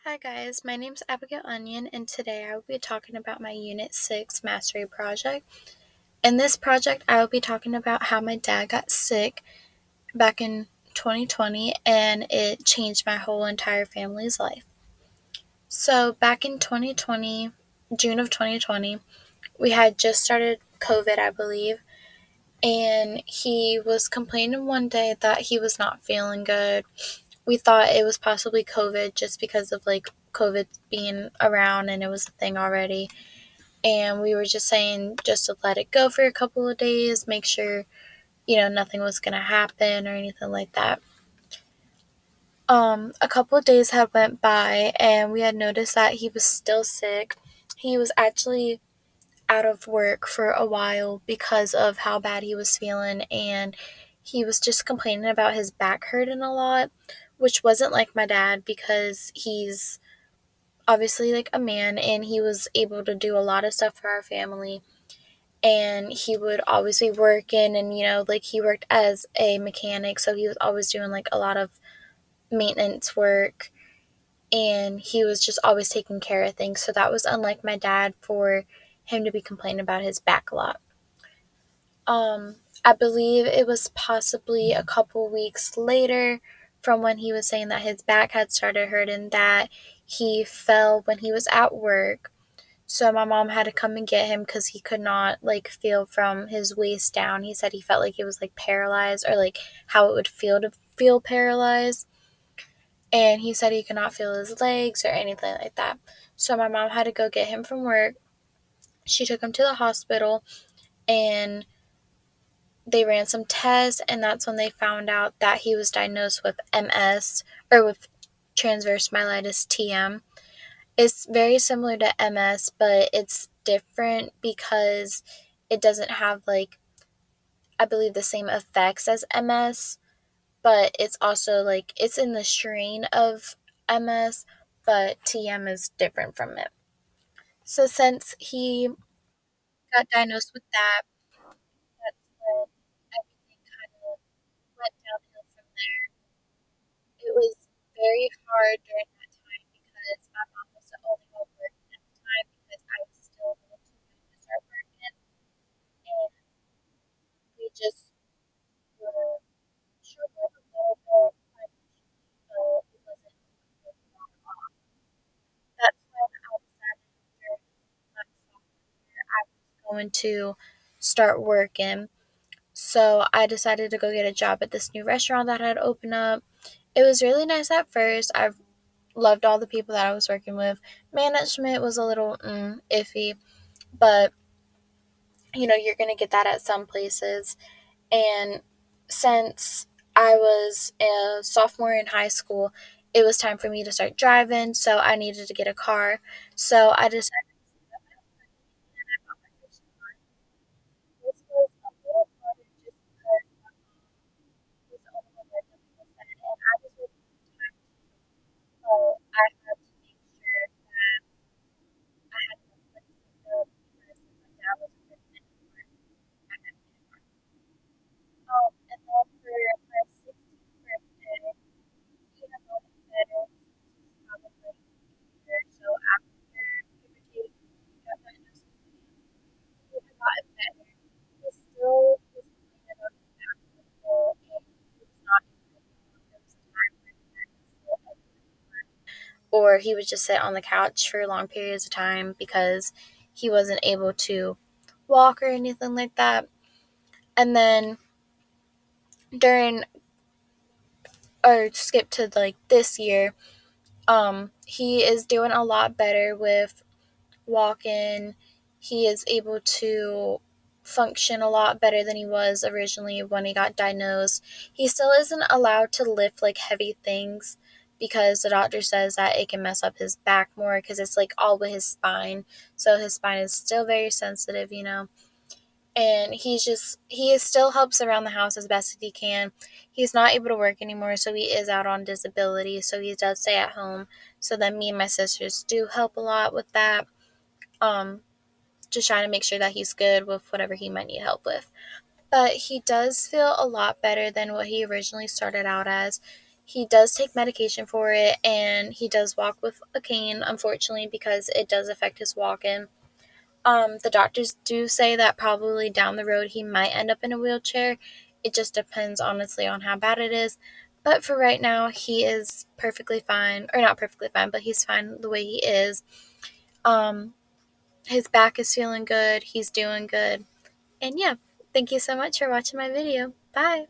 Hi guys, my name's Abigail Onion, and today I will be talking about my Unit 6 Mastery project. In this project, I will be talking about how my dad got sick back in 2020 and it changed my whole entire family's life. So, back in 2020, June of 2020, we had just started COVID, I believe, and he was complaining one day that he was not feeling good. We thought it was possibly COVID just because of COVID being around and it was a thing already. And we were just saying just to let it go for a couple of days, make sure, nothing was going to happen or anything like that. A couple of days had went by and we had noticed that he was still sick. He was actually out of work for a while because of how bad he was feeling, and he was just complaining about his back hurting a lot, which wasn't like my dad because he's obviously like a man and he was able to do a lot of stuff for our family, and he would always be working, and he worked as a mechanic, so he was always doing like a lot of maintenance work, and he was just always taking care of things. So that was unlike my dad for him to be complaining about his back a lot. I believe it was possibly a couple weeks later from when he was saying that his back had started hurting that he fell when he was at work. So my mom had to come and get him because he could not feel from his waist down. He said he felt like he was paralyzed, or how it would feel to feel paralyzed. And he said he could not feel his legs or anything like that. So my mom had to go get him from work. She took him to the hospital and they ran some tests, and that's when they found out that he was diagnosed with MS, or with transverse myelitis TM. It's very similar to MS, but it's different because it doesn't have I believe the same effects as MS, but it's also it's in the strain of MS, but TM is different from it. So since he got diagnosed with that, that's when everything kind of went downhill from there. It was very hard during that time because my mom was the only one working at the time because I was still a little too young to start working, and we just were struggling a little bit financially, so it wasn't really that off. That's when I decided during my sophomore year I was going to start working. So I decided to go get a job at this new restaurant that had opened up. It was really nice at first. I loved all the people that I was working with. Management was a little iffy, but you're going to get that at some places. And since I was a sophomore in high school, it was time for me to start driving, so I needed to get a car. So I decided to save up my own money and I bought my first car. This was a little harder just because my mom was the only one working, like I said, and I was working full time too. But I had to make sure that I had enough money to fulfill because since my dad wasn't working anymore, I had to get a car. And then for my 16th birthday, he has always said it since he's probably a year or so after, give or take, he got diagnosed with TM. He had gotten better. He still was complaining about his back a little bit, and he was not able to walk. There was a time where he had to sit at the floor, or he would just sit on the couch for long periods of time because he wasn't able to walk or anything like that. And then during, or skip to this year, he is doing a lot better with walking. He is able to function a lot better than he was originally when he got diagnosed. He still isn't allowed to lift heavy things because the doctor says that it can mess up his back more because it's all with his spine. So his spine is still very sensitive. And he still helps around the house as best as he can. He's not able to work anymore, so he is out on disability, so he does stay at home. So then me and my sisters do help a lot with that. Um, just trying to make sure that he's good with whatever he might need help with. But he does feel a lot better than what he originally started out as. He does take medication for it, and he does walk with a cane, unfortunately, because it does affect his walking. The doctors do say that probably down the road he might end up in a wheelchair. It just depends, honestly, on how bad it is. But for right now, he is perfectly fine, or not perfectly fine, but he's fine the way he is. Um, his back is feeling good. He's doing good. And yeah, thank you so much for watching my video. Bye.